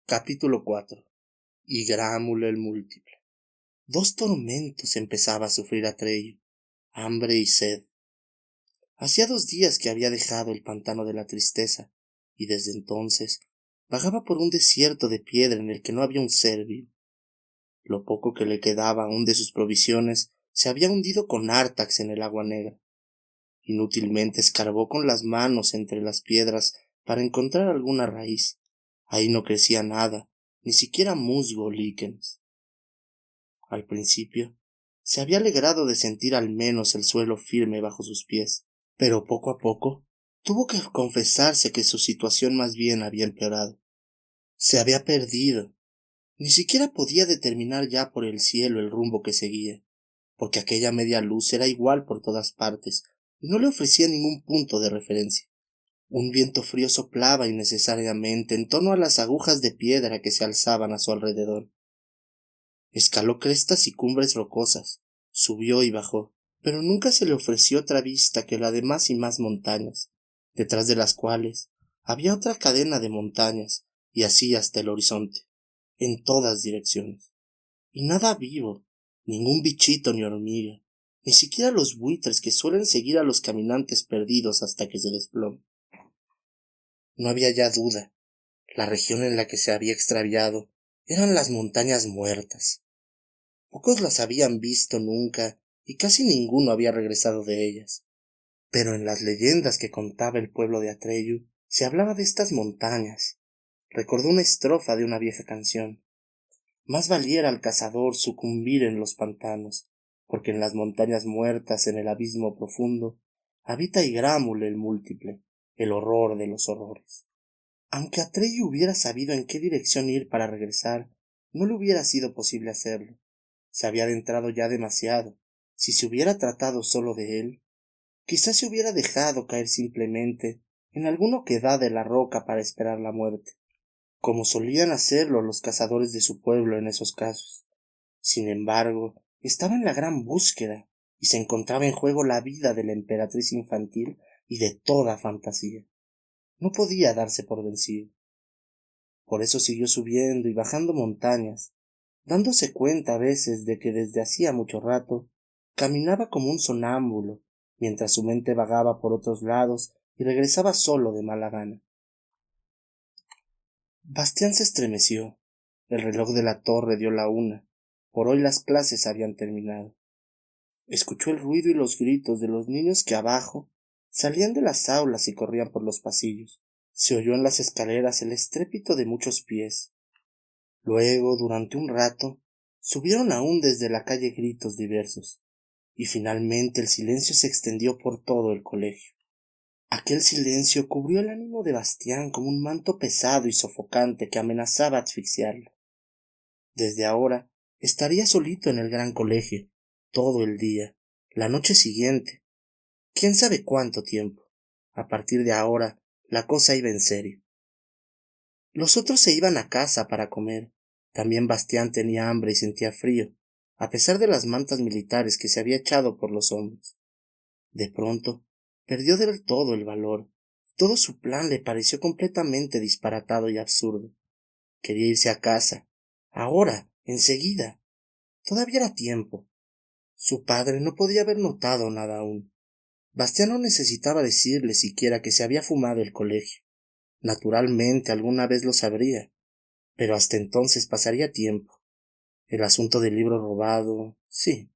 Capítulo 4. Y Grámula el múltiple. Dos tormentos empezaba a sufrir Atreyu: hambre y sed. Hacía 2 días que había dejado el pantano de la tristeza, y desde entonces vagaba por un desierto de piedra en el que no había un ser vivo. Lo poco que le quedaba aún de sus provisiones se había hundido con Artax en el agua negra. Inútilmente escarbó con las manos entre las piedras para encontrar alguna raíz. Ahí no crecía nada, ni siquiera musgo o líquenes. Al principio, se había alegrado de sentir al menos el suelo firme bajo sus pies, pero poco a poco tuvo que confesarse que su situación más bien había empeorado. Se había perdido. Ni siquiera podía determinar ya por el cielo el rumbo que seguía, porque aquella media luz era igual por todas partes y no le ofrecía ningún punto de referencia. Un viento frío soplaba innecesariamente en torno a las agujas de piedra que se alzaban a su alrededor. Escaló crestas y cumbres rocosas, subió y bajó, pero nunca se le ofreció otra vista que la de más y más montañas, detrás de las cuales había otra cadena de montañas, y así hasta el horizonte, en todas direcciones. Y nada vivo, ningún bichito ni hormiga, ni siquiera los buitres que suelen seguir a los caminantes perdidos hasta que se desploman. No había ya duda. La región en la que se había extraviado eran las montañas muertas. Pocos las habían visto nunca y casi ninguno había regresado de ellas. Pero en las leyendas que contaba el pueblo de Atreyu se hablaba de estas montañas. Recordó una estrofa de una vieja canción. Más valiera al cazador sucumbir en los pantanos, porque en las montañas muertas en el abismo profundo habita Igrámula el múltiple, el horror de los horrores. Aunque Atreyu hubiera sabido en qué dirección ir para regresar, no le hubiera sido posible hacerlo. Se había adentrado ya demasiado. Si se hubiera tratado solo de él, quizás se hubiera dejado caer simplemente en alguna oquedad de la roca para esperar la muerte, como solían hacerlo los cazadores de su pueblo en esos casos. Sin embargo, estaba en la gran búsqueda, y se encontraba en juego la vida de la emperatriz infantil y de toda fantasía. No podía darse por vencido. Por eso siguió subiendo y bajando montañas, dándose cuenta a veces de que desde hacía mucho rato caminaba como un sonámbulo, mientras su mente vagaba por otros lados y regresaba solo de mala gana. Bastián se estremeció. El reloj de la torre dio la 1. Por hoy las clases habían terminado. Escuchó el ruido y los gritos de los niños que abajo salían de las aulas y corrían por los pasillos. Se oyó en las escaleras el estrépito de muchos pies. Luego, durante un rato, subieron aún desde la calle gritos diversos, y finalmente el silencio se extendió por todo el colegio. Aquel silencio cubrió el ánimo de Bastián como un manto pesado y sofocante que amenazaba asfixiarlo. Desde ahora estaría solito en el gran colegio, todo el día, la noche siguiente, quién sabe cuánto tiempo. A partir de ahora, la cosa iba en serio. Los otros se iban a casa para comer. También Bastián tenía hambre y sentía frío, a pesar de las mantas militares que se había echado por los hombros. De pronto, perdió del todo el valor. Todo su plan le pareció completamente disparatado y absurdo. Quería irse a casa. Ahora, enseguida. Todavía era tiempo. Su padre no podía haber notado nada aún. Bastián no necesitaba decirle siquiera que se había fumado el colegio. Naturalmente alguna vez lo sabría, pero hasta entonces pasaría tiempo. El asunto del libro robado, sí.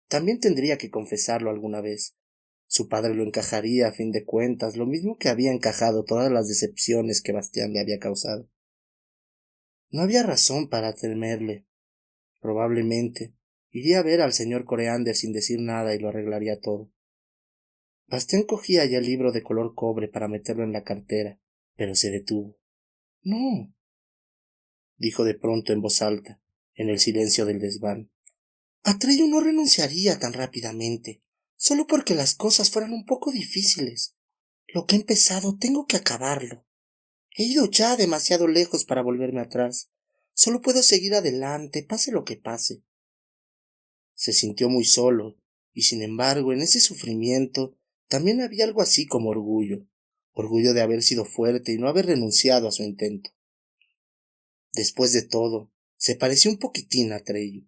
También tendría que confesarlo alguna vez. Su padre lo encajaría a fin de cuentas, lo mismo que había encajado todas las decepciones que Bastián le había causado. No había razón para temerle. Probablemente iría a ver al señor Coreander sin decir nada y lo arreglaría todo. Bastián cogía ya el libro de color cobre para meterlo en la cartera, pero se detuvo. No, dijo de pronto en voz alta, en el silencio del desván. Atreyu no renunciaría tan rápidamente, solo porque las cosas fueran un poco difíciles. Lo que he empezado tengo que acabarlo. He ido ya demasiado lejos para volverme atrás. Solo puedo seguir adelante, pase lo que pase. Se sintió muy solo, y sin embargo, en ese sufrimiento también había algo así como orgullo de haber sido fuerte y no haber renunciado a su intento. Después de todo, se parecía un poquitín a Atreyu.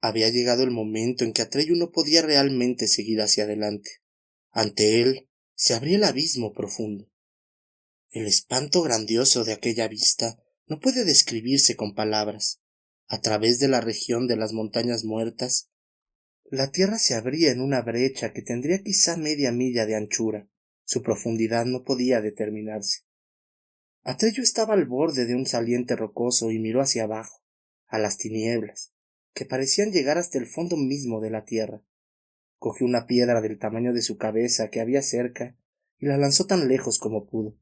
Había llegado el momento en que Atreyu no podía realmente seguir hacia adelante. Ante él se abría el abismo profundo. El espanto grandioso de aquella vista no puede describirse con palabras. A través de la región de las montañas muertas, la tierra se abría en una brecha que tendría quizá media milla de anchura. Su profundidad no podía determinarse. Atreyu estaba al borde de un saliente rocoso y miró hacia abajo, a las tinieblas, que parecían llegar hasta el fondo mismo de la tierra. Cogió una piedra del tamaño de su cabeza que había cerca y la lanzó tan lejos como pudo.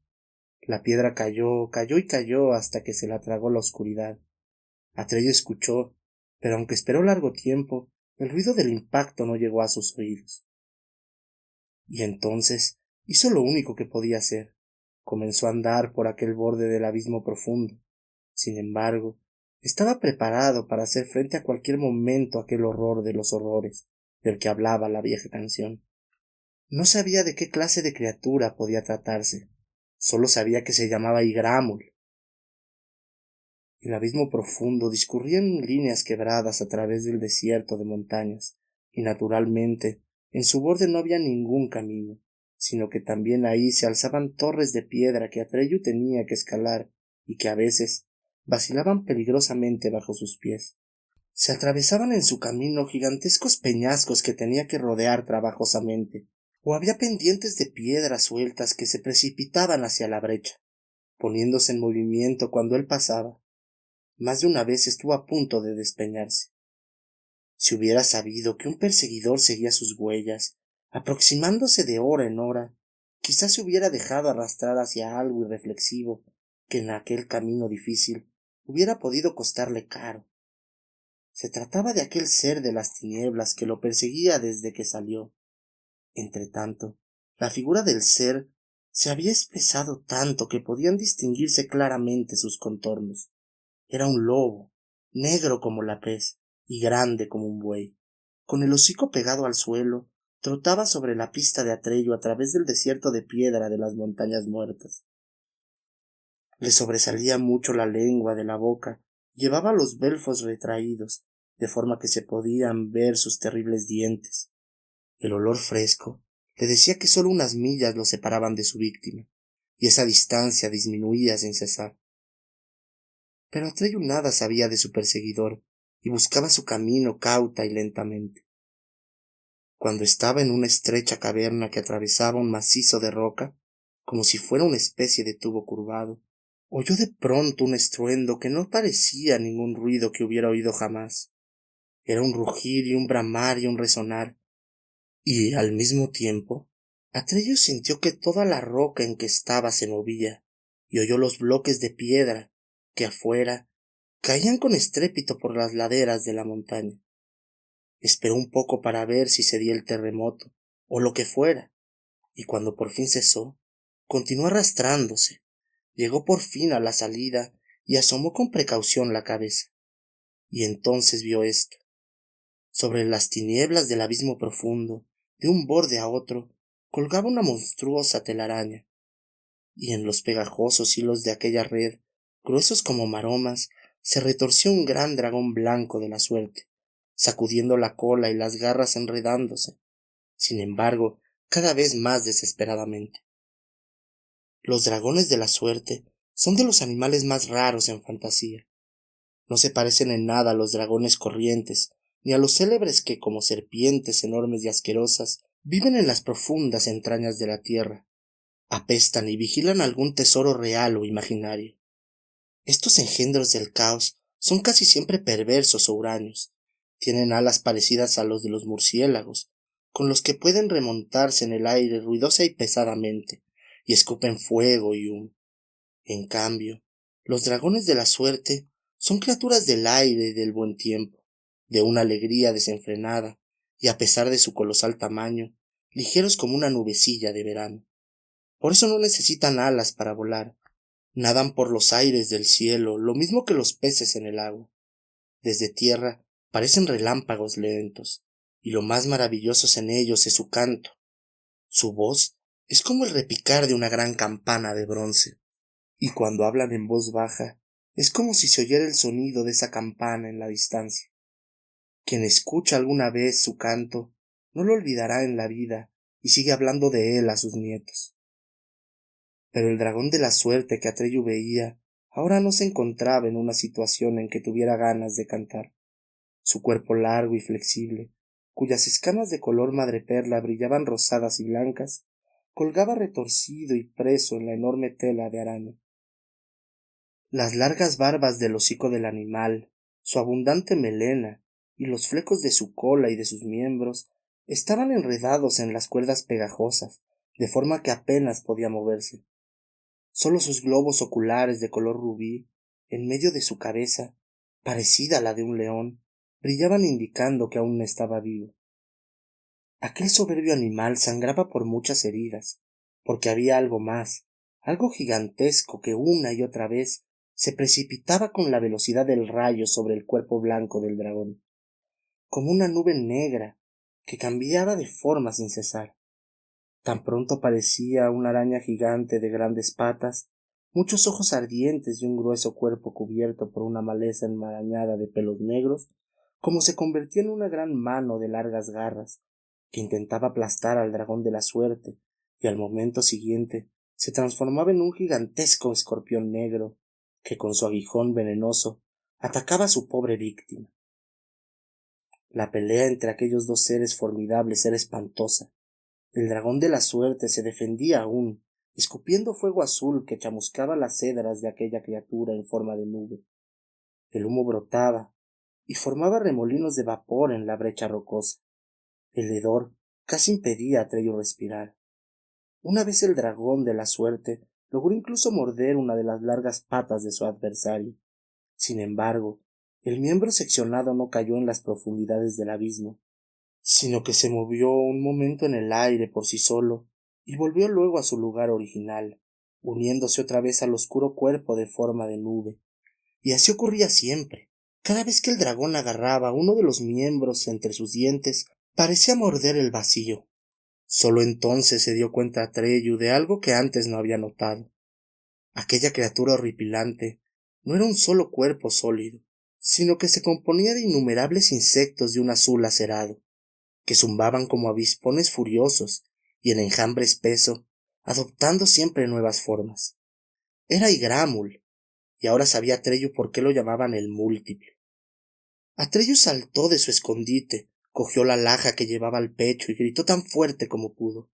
La piedra cayó, cayó y cayó hasta que se la tragó la oscuridad. Atreyu escuchó, pero aunque esperó largo tiempo, el ruido del impacto no llegó a sus oídos. Y entonces hizo lo único que podía hacer. Comenzó a andar por aquel borde del abismo profundo. Sin embargo, estaba preparado para hacer frente a cualquier momento a aquel horror de los horrores del que hablaba la vieja canción. No sabía de qué clase de criatura podía tratarse. Solo sabía que se llamaba Igramul. El abismo profundo discurría en líneas quebradas a través del desierto de montañas, y naturalmente en su borde no había ningún camino, sino que también ahí se alzaban torres de piedra que Atreyu tenía que escalar y que a veces vacilaban peligrosamente bajo sus pies. Se atravesaban en su camino gigantescos peñascos que tenía que rodear trabajosamente, o había pendientes de piedras sueltas que se precipitaban hacia la brecha, poniéndose en movimiento cuando él pasaba. Más de una vez estuvo a punto de despeñarse. Si hubiera sabido que un perseguidor seguía sus huellas, aproximándose de hora en hora, quizás se hubiera dejado arrastrar hacia algo irreflexivo que en aquel camino difícil hubiera podido costarle caro. Se trataba de aquel ser de las tinieblas que lo perseguía desde que salió. Entretanto, la figura del ser se había espesado tanto que podían distinguirse claramente sus contornos. Era un lobo, negro como la pez y grande como un buey. Con el hocico pegado al suelo, trotaba sobre la pista de Atreyu a través del desierto de piedra de las montañas muertas. Le sobresalía mucho la lengua de la boca, llevaba los belfos retraídos, de forma que se podían ver sus terribles dientes. El olor fresco le decía que solo unas millas lo separaban de su víctima, y esa distancia disminuía sin cesar. Pero Atreyu nada sabía de su perseguidor, y buscaba su camino cauta y lentamente. Cuando estaba en una estrecha caverna que atravesaba un macizo de roca, como si fuera una especie de tubo curvado, oyó de pronto un estruendo que no parecía ningún ruido que hubiera oído jamás. Era un rugir y un bramar y un resonar, y al mismo tiempo, Atreyu sintió que toda la roca en que estaba se movía, y oyó los bloques de piedra que afuera caían con estrépito por las laderas de la montaña. Esperó un poco para ver si cedía el terremoto, o lo que fuera, y cuando por fin cesó, continuó arrastrándose. Llegó por fin a la salida y asomó con precaución la cabeza. Y entonces vio esto. Sobre las tinieblas del abismo profundo, de un borde a otro, colgaba una monstruosa telaraña, y en los pegajosos hilos de aquella red, gruesos como maromas, se retorció un gran dragón blanco de la suerte, sacudiendo la cola y las garras enredándose, sin embargo, cada vez más desesperadamente. Los dragones de la suerte son de los animales más raros en fantasía. No se parecen en nada a los dragones corrientes, ni a los célebres que, como serpientes enormes y asquerosas, viven en las profundas entrañas de la tierra. Apestan y vigilan algún tesoro real o imaginario. Estos engendros del caos son casi siempre perversos o huraños. Tienen alas parecidas a los de los murciélagos, con los que pueden remontarse en el aire ruidosa y pesadamente, y escupen fuego y humo. En cambio, los dragones de la suerte son criaturas del aire y del buen tiempo, de una alegría desenfrenada, y a pesar de su colosal tamaño, ligeros como una nubecilla de verano. Por eso no necesitan alas para volar. Nadan por los aires del cielo, lo mismo que los peces en el agua. Desde tierra parecen relámpagos lentos, y lo más maravilloso en ellos es su canto. Su voz es como el repicar de una gran campana de bronce. y cuando hablan en voz baja, es como si se oyera el sonido de esa campana en la distancia. Quien escucha alguna vez su canto, no lo olvidará en la vida y sigue hablando de él a sus nietos. Pero el dragón de la suerte que Atreyu veía ahora no se encontraba en una situación en que tuviera ganas de cantar. Su cuerpo largo y flexible, cuyas escamas de color madreperla brillaban rosadas y blancas, colgaba retorcido y preso en la enorme tela de araña. Las largas barbas del hocico del animal, su abundante melena y los flecos de su cola y de sus miembros estaban enredados en las cuerdas pegajosas, de forma que apenas podía moverse. Solo sus globos oculares de color rubí, en medio de su cabeza, parecida a la de un león, brillaban indicando que aún estaba vivo. Aquel soberbio animal sangraba por muchas heridas, porque había algo más, algo gigantesco que una y otra vez se precipitaba con la velocidad del rayo sobre el cuerpo blanco del dragón, como una nube negra que cambiaba de forma sin cesar. Tan pronto parecía una araña gigante de grandes patas, muchos ojos ardientes y un grueso cuerpo cubierto por una maleza enmarañada de pelos negros, como se convertía en una gran mano de largas garras, que intentaba aplastar al dragón de la suerte, y al momento siguiente se transformaba en un gigantesco escorpión negro, que con su aguijón venenoso atacaba a su pobre víctima. La pelea entre aquellos dos seres formidables era espantosa. El dragón de la suerte se defendía aún, escupiendo fuego azul que chamuscaba las cedras de aquella criatura en forma de nube. El humo brotaba y formaba remolinos de vapor en la brecha rocosa. El hedor casi impedía a Atreyu respirar. Una vez el dragón de la suerte logró incluso morder una de las largas patas de su adversario. Sin embargo, el miembro seccionado no cayó en las profundidades del abismo, sino que se movió un momento en el aire por sí solo y volvió luego a su lugar original, uniéndose otra vez al oscuro cuerpo de forma de nube. Y así ocurría siempre. Cada vez que el dragón agarraba uno de los miembros entre sus dientes, parecía morder el vacío. Solo entonces se dio cuenta Atreyu de algo que antes no había notado. Aquella criatura horripilante no era un solo cuerpo sólido, sino que se componía de innumerables insectos de un azul acerado, que zumbaban como avispones furiosos y en enjambre espeso, adoptando siempre nuevas formas. Era Igramul, y ahora sabía Atreyu por qué lo llamaban el Múltiple. Atreyu saltó de su escondite, cogió la laja que llevaba al pecho y gritó tan fuerte como pudo: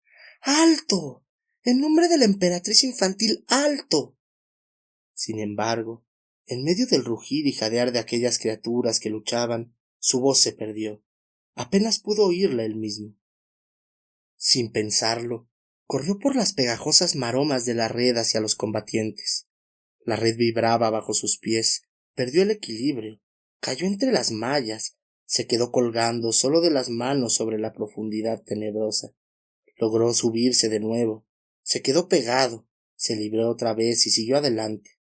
¡Alto! ¡En nombre de la emperatriz infantil, alto! Sin embargo, en medio del rugir y jadear de aquellas criaturas que luchaban, su voz se perdió. Apenas pudo oírla él mismo. Sin pensarlo, corrió por las pegajosas maromas de la red hacia los combatientes. La red vibraba bajo sus pies, perdió el equilibrio, cayó entre las mallas, se quedó colgando solo de las manos sobre la profundidad tenebrosa. Logró subirse de nuevo, se quedó pegado, se libró otra vez y siguió adelante.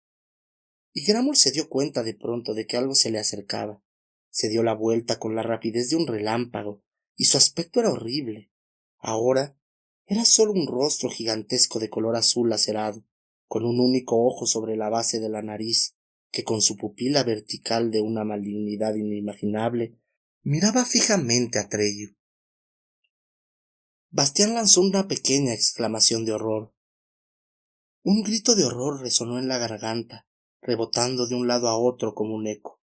Y Gramul se dio cuenta de pronto de que algo se le acercaba. Se dio la vuelta con la rapidez de un relámpago, y su aspecto era horrible. Ahora era solo un rostro gigantesco de color azul acerado, con un único ojo sobre la base de la nariz, que con su pupila vertical de una malignidad inimaginable miraba fijamente a Atreyu. Bastián lanzó una pequeña exclamación de horror. Un grito de horror resonó en la garganta, rebotando de un lado a otro como un eco.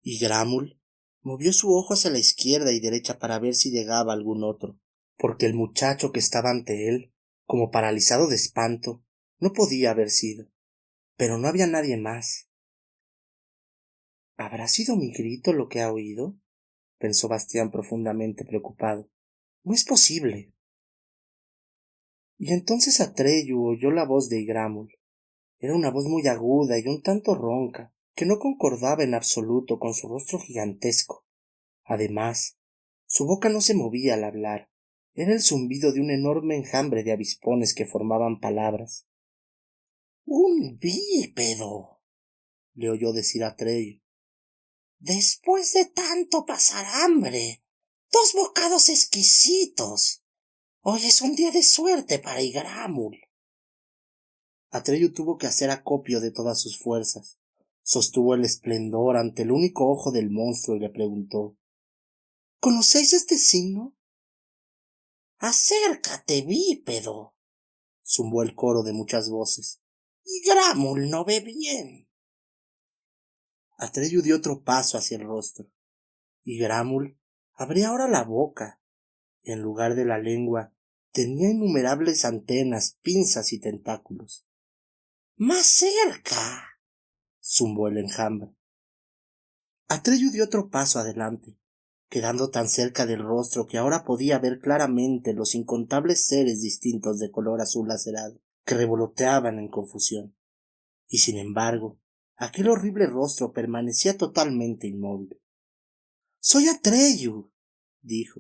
Y Gramul movió su ojo hacia la izquierda y derecha para ver si llegaba algún otro, porque el muchacho que estaba ante él, como paralizado de espanto, no podía haber sido. Pero no había nadie más. ¿Habrá sido mi grito lo que ha oído?, pensó Bastián profundamente preocupado. No es posible. Y entonces Atreyu oyó la voz de Igramul. Era una voz muy aguda y un tanto ronca, que no concordaba en absoluto con su rostro gigantesco. Además, su boca no se movía al hablar. Era el zumbido de un enorme enjambre de avispones que formaban palabras. «¡Un bípedo!», le oyó decir a Atreyu. «Después de tanto pasar hambre, 2 bocados exquisitos. Hoy es un día de suerte para Igramul». Atreyu tuvo que hacer acopio de todas sus fuerzas. Sostuvo el esplendor ante el único ojo del monstruo y le preguntó: ¿Conocéis este signo? Acércate, bípedo, zumbó el coro de muchas voces. Y Gramul no ve bien. Atreyu dio otro paso hacia el rostro, y Gramul abría ahora la boca. En lugar de la lengua, tenía innumerables antenas, pinzas y tentáculos. ¡Más cerca!, zumbó el enjambre. Atreyu dio otro paso adelante, quedando tan cerca del rostro que ahora podía ver claramente los incontables seres distintos de color azul lacerado que revoloteaban en confusión. Y sin embargo, aquel horrible rostro permanecía totalmente inmóvil. «Soy Atreyu», dijo,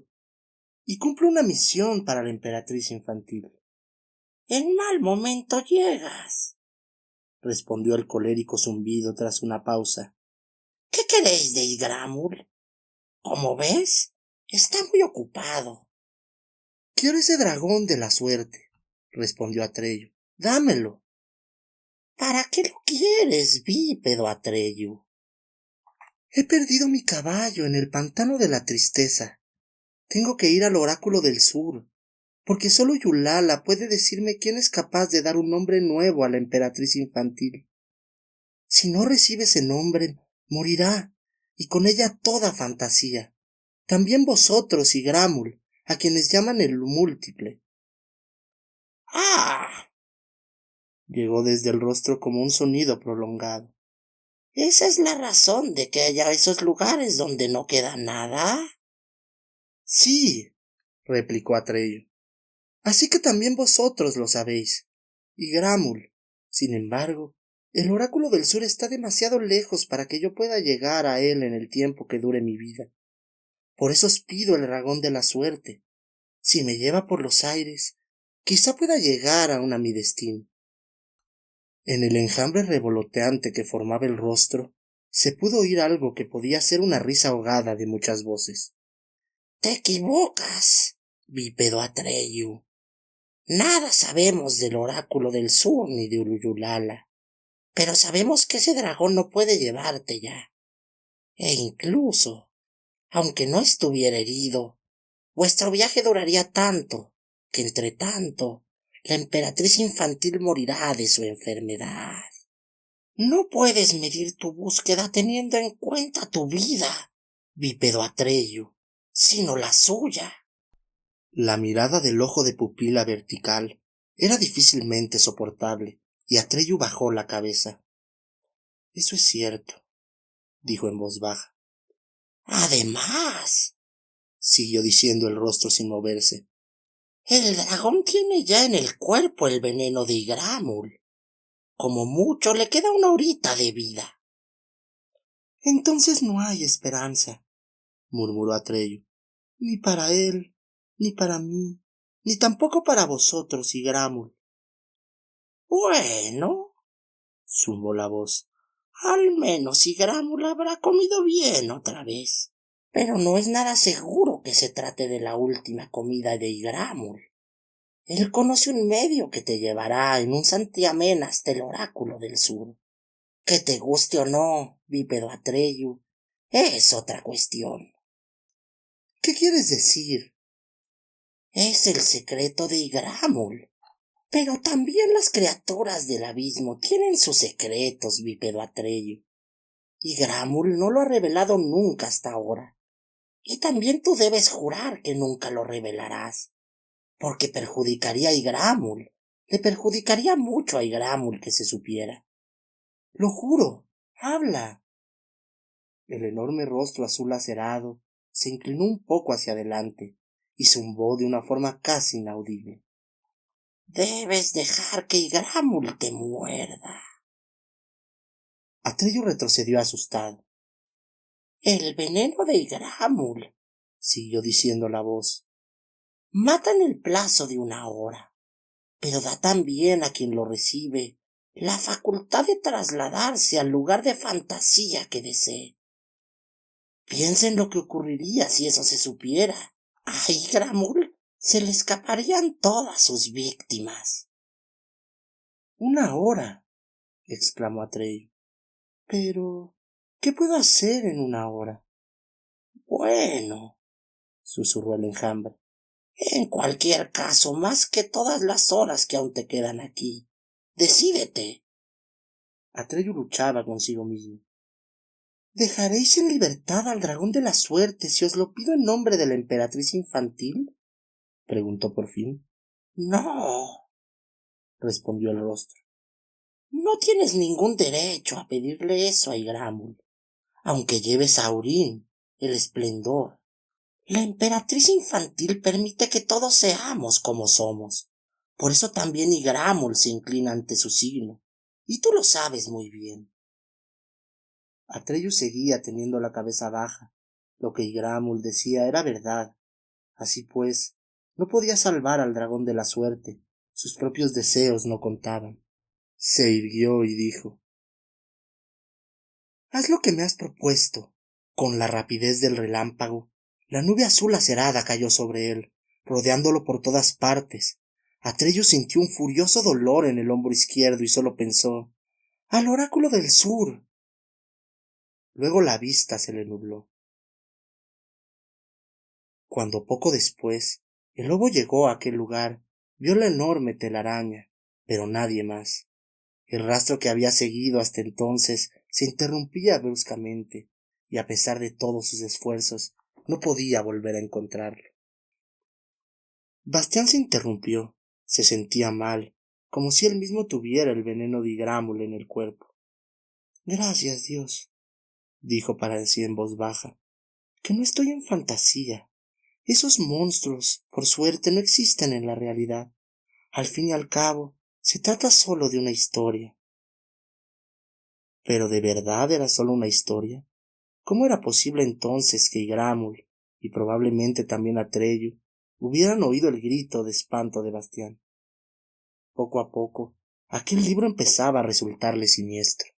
«y cumplo una misión para la emperatriz infantil». «En mal momento llegas», respondió el colérico zumbido tras una pausa. «¿Qué queréis de Igramul? Como ves, está muy ocupado». «Quiero ese dragón de la suerte», respondió Atreyu. «Dámelo». «¿Para qué lo quieres, bípedo Atreyu?» «He perdido mi caballo en el pantano de la tristeza. Tengo que ir al oráculo del sur, porque solo Yulala puede decirme quién es capaz de dar un nombre nuevo a la emperatriz infantil. Si no recibe ese nombre, morirá, y con ella toda fantasía. También vosotros y Gramul, a quienes llaman el múltiple». «¡Ah!», llegó desde el rostro como un sonido prolongado. «¿Esa es la razón de que haya esos lugares donde no queda nada?» «Sí», replicó Atreyu. «Así que también vosotros lo sabéis. Y Gramul. Sin embargo, el oráculo del sur está demasiado lejos para que yo pueda llegar a él en el tiempo que dure mi vida. Por eso os pido el dragón de la suerte. Si me lleva por los aires, quizá pueda llegar aún a mi destino». En el enjambre revoloteante que formaba el rostro, se pudo oír algo que podía ser una risa ahogada de muchas voces. «Te equivocas, bípedo Atreyu. Nada sabemos del oráculo del sur ni de Uluyulala, pero sabemos que ese dragón no puede llevarte ya. E incluso, aunque no estuviera herido, vuestro viaje duraría tanto que entre tanto la emperatriz infantil morirá de su enfermedad. No puedes medir tu búsqueda teniendo en cuenta tu vida, bípedo Atreyu, sino la suya». La mirada del ojo de pupila vertical era difícilmente soportable, y Atreyu bajó la cabeza. «Eso es cierto», dijo en voz baja. «Además», siguió diciendo el rostro sin moverse, «el dragón tiene ya en el cuerpo el veneno de Igramul. Como mucho le queda una horita de vida». «Entonces no hay esperanza», murmuró Atreyu, «ni para él, ni para mí, ni tampoco para vosotros y Gramul». «Bueno», zumbó la voz, «al menos Igramul habrá comido bien otra vez. Pero no es nada seguro que se trate de la última comida de Igramul. Él conoce un medio que te llevará en un santiamén hasta el oráculo del sur. Que te guste o no, bípedo Atreyu, es otra cuestión». «¿Qué quieres decir?» «Es el secreto de Igramul. Pero también las criaturas del abismo tienen sus secretos, bípedo Atreyu. Y Gramul no lo ha revelado nunca hasta ahora. Y también tú debes jurar que nunca lo revelarás, porque perjudicaría a Igramul. Le perjudicaría mucho a Igramul que se supiera». «Lo juro. Habla». El enorme rostro azul lacerado se inclinó un poco hacia adelante y zumbó de una forma casi inaudible. «Debes dejar que Igramul te muerda». Atreyu retrocedió asustado. «El veneno de Igramul», siguió diciendo la voz, «mata en el plazo de una hora, pero da también a quien lo recibe la facultad de trasladarse al lugar de fantasía que desee. Piensa en lo que ocurriría si eso se supiera. A Igramul se le escaparían todas sus víctimas». «Una hora», exclamó Atreyu. «Pero, ¿qué puedo hacer en una hora?» «Bueno», susurró el enjambre, «en cualquier caso, más que todas las horas que aún te quedan aquí. Decídete». Atreyu luchaba consigo mismo. «¿Dejaréis en libertad al dragón de la suerte si os lo pido en nombre de la emperatriz infantil?», preguntó por fin. «No», respondió el rostro. «No tienes ningún derecho a pedirle eso a Igramul, aunque lleves a Aurín, el esplendor. La emperatriz infantil permite que todos seamos como somos. Por eso también Igramul se inclina ante su signo, y tú lo sabes muy bien». Atreyu seguía teniendo la cabeza baja. Lo que Igramul decía era verdad. Así pues, no podía salvar al dragón de la suerte. Sus propios deseos no contaban. Se irguió y dijo: «Haz lo que me has propuesto». Con la rapidez del relámpago, la nube azul acerada cayó sobre él, rodeándolo por todas partes. Atreyu sintió un furioso dolor en el hombro izquierdo y solo pensó: «¡Al oráculo del sur!». Luego la vista se le nubló. Cuando poco después el lobo llegó a aquel lugar, vio la enorme telaraña, pero nadie más. El rastro que había seguido hasta entonces se interrumpía bruscamente, y a pesar de todos sus esfuerzos, no podía volver a encontrarlo. Bastián se interrumpió, se sentía mal, como si él mismo tuviera el veneno de Igramul en el cuerpo. «Gracias, Dios», dijo para sí en voz baja, «que no estoy en fantasía. Esos monstruos, por suerte, no existen en la realidad. Al fin y al cabo, se trata solo de una historia». ¿Pero de verdad era solo una historia? ¿Cómo era posible entonces que Igramul, y probablemente también Atreyu, hubieran oído el grito de espanto de Bastián? Poco a poco, aquel libro empezaba a resultarle siniestro.